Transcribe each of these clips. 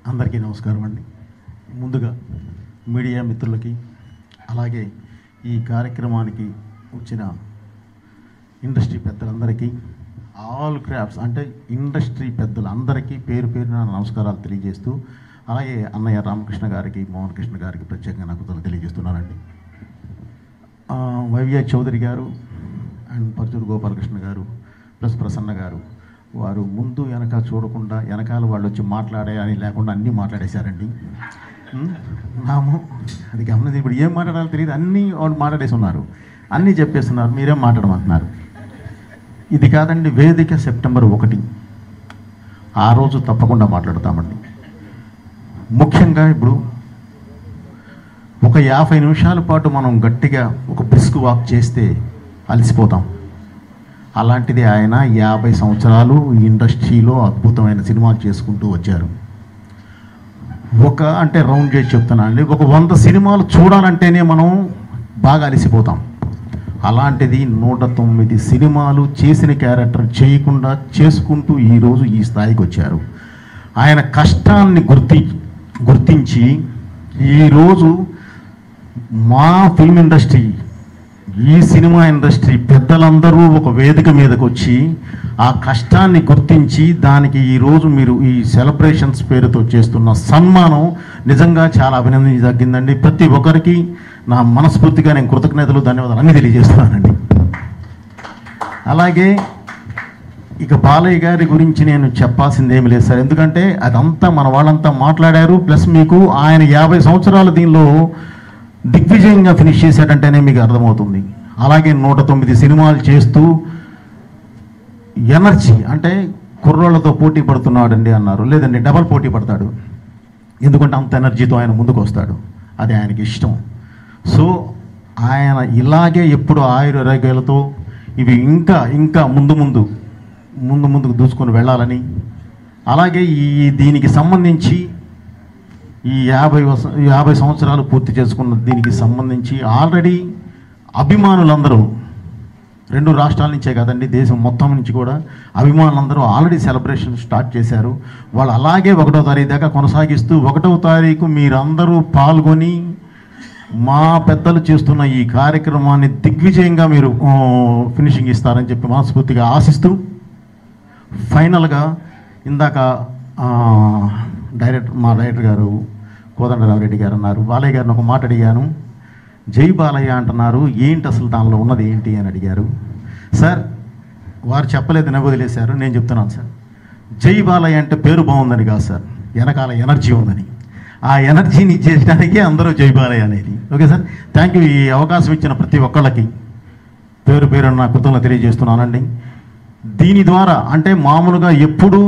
అందరికీ నమస్కారం అండి. ముందుగా మీడియా మిత్రులకి అలాగే ఈ కార్యక్రమానికి వచ్చిన ఇండస్ట్రీ పెద్దలందరికీ ఆల్ క్రాఫ్ట్స్ అంటే ఇండస్ట్రీ పెద్దలందరికీ పేరు పేరున నమస్కారాలు తెలియజేస్తూ అలాగే అన్నయ్య రామకృష్ణ గారికి మోహన్ కృష్ణ గారికి ప్రత్యేకంగా నాకు తెలియజేస్తున్నానండి. వైవిఆర్ చౌదరి గారు అండ్ పర్చూరు గోపాలకృష్ణ గారు ప్లస్ ప్రసన్న గారు వారు ముందు వెనక చూడకుండా వెనకాల వాళ్ళు వచ్చి మాట్లాడే అని లేకుండా అన్నీ మాట్లాడేశారండి. నాము అది గమనించి ఇప్పుడు ఏం మాట్లాడాలో తెలియదు, అన్నీ వాళ్ళు మాట్లాడేసి ఉన్నారు, అన్నీ చెప్పేస్తున్నారు, మీరేం మాట్లాడమంటున్నారు. ఇది కాదండి, వేదిక సెప్టెంబర్ 1 ఆ రోజు తప్పకుండా మాట్లాడతామండి. ముఖ్యంగా ఇప్పుడు ఒక 50 నిమిషాల పాటు మనం గట్టిగా ఒక బ్రిస్క్ వాక్ చేస్తే అలసిపోతాం. అలాంటిది ఆయన 50 సంవత్సరాలు ఈ ఇండస్ట్రీలో అద్భుతమైన సినిమాలు చేసుకుంటూ వచ్చారు. అంటే రౌండ్ చేసి చెప్తున్నానండి, ఒక 100 సినిమాలు చూడాలంటేనే మనం బాగా అలసిపోతాం. అలాంటిది 109 సినిమాలు చేసిన క్యారెక్టర్ చేయకుండా చేసుకుంటూ ఈరోజు ఈ స్థాయికి వచ్చారు. ఆయన కష్టాన్ని గుర్తించి ఈరోజు మా ఫిల్మ్ ఇండస్ట్రీ ఈ సినిమా ఇండస్ట్రీ పెద్దలందరూ ఒక వేదిక మీదకి వచ్చి ఆ కష్టాన్ని గుర్తించి దానికి ఈరోజు మీరు ఈ సెలబ్రేషన్స్ పేరుతో చేస్తున్న సన్మానం నిజంగా చాలా అభినందించదగ్గిందండి. ప్రతి ఒక్కరికి నా మనస్ఫూర్తిగా నేను కృతజ్ఞతలు ధన్యవాదాలు అన్నీ తెలియజేస్తున్నానండి. అలాగే ఇక బాలయ్య గారి గురించి నేను చెప్పాల్సింది ఏమి లేదు సార్, ఎందుకంటే అదంతా మన వాళ్ళంతా మాట్లాడారు. ప్లస్ మీకు ఆయన 50 సంవత్సరాలు దీనిలో దిగ్విజయంగా ఫినిష్ చేశాడంటేనే మీకు అర్థమవుతుంది. అలాగే 109 సినిమాలు చేస్తూ ఎనర్జీ అంటే కుర్రోళ్ళతో పోటీ పడుతున్నాడండి అన్నారు, లేదండి డబల్ పోటీ పడతాడు, ఎందుకంటే అంత ఎనర్జీతో ఆయన ముందుకు వస్తాడు, అది ఆయనకి ఇష్టం. సో ఆయన ఇలాగే ఎప్పుడు ఆయురారోగ్యాలతో ఇవి ఇంకా ఇంకా ముందుకు దూసుకొని వెళ్ళాలని, అలాగే దీనికి సంబంధించి ఈ 50 సంవత్సరాలు పూర్తి చేసుకున్న దీనికి సంబంధించి ఆల్రెడీ అభిమానులందరూ 2 రాష్ట్రాల నుంచే కాదండి, దేశం మొత్తం నుంచి కూడా అభిమానులందరూ ఆల్రెడీ సెలబ్రేషన్ స్టార్ట్ చేశారు. వాళ్ళు అలాగే 1వ తారీఖు దాకా కొనసాగిస్తూ 1వ తారీఖు మీరందరూ పాల్గొని మా పెద్దలు చేస్తున్న ఈ కార్యక్రమాన్ని దిగ్విజయంగా మీరు ఫినిషింగ్ ఇస్తారని చెప్పి మనస్ఫూర్తిగా ఆశిస్తూ, ఫైనల్గా ఇందాక మా డైరెక్టర్ గారు కోదండరామరెడ్డి గారు అన్నారు, బాలయ్య గారిని ఒక మాట అడిగాను, జై బాలయ్య అంటున్నారు, ఏంటి అసలు దానిలో ఉన్నది ఏంటి అని అడిగారు. సార్ వారు చెప్పలేదు, నవ్వు వదిలేశారు, నేను చెప్తున్నాను సార్. జై బాలయ్య అంటే పేరు బాగుందని కాదు సార్, వెనకాల ఎనర్జీ ఉందని, ఆ ఎనర్జీని ఇచ్చేయడానికి అందరూ జై బాలయ్య అనేది. Okay sir, thank you. ఈ అవకాశం ఇచ్చిన ప్రతి ఒక్కళ్ళకి పేరు పేరు నా కృతజ్ఞతలు తెలియజేస్తున్నానండి. దీని ద్వారా అంటే మామూలుగా ఎప్పుడూ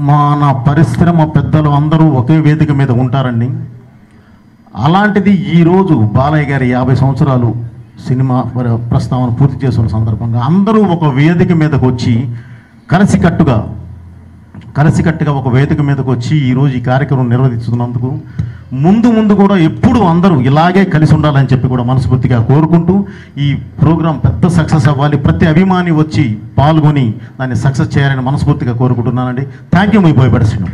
మన పరిశ్రమ పెద్దలు అందరూ ఒకే వేదిక మీద ఉంటారండి. అలాంటిది ఈరోజు బాలయ్య గారి 50 సంవత్సరాలు సినిమా ప్రస్తావన పూర్తి చేసుకున్న సందర్భంగా అందరూ ఒక వేదిక మీదకు వచ్చి కలిసికట్టుగా ఒక వేదిక మీదకు వచ్చి ఈరోజు ఈ కార్యక్రమం నిర్వహిస్తున్నందుకు ముందు కూడా ఎప్పుడు అందరూ ఇలాగే కలిసి ఉండాలని చెప్పి కూడా మనస్ఫూర్తిగా కోరుకుంటూ ఈ ప్రోగ్రాం పెద్ద సక్సెస్ అవ్వాలి, ప్రతి అభిమాని వచ్చి పాల్గొని దాన్ని సక్సెస్ చేయాలని మనస్ఫూర్తిగా కోరుకుంటున్నానండి. Thank you. Me Boyapati Srinu.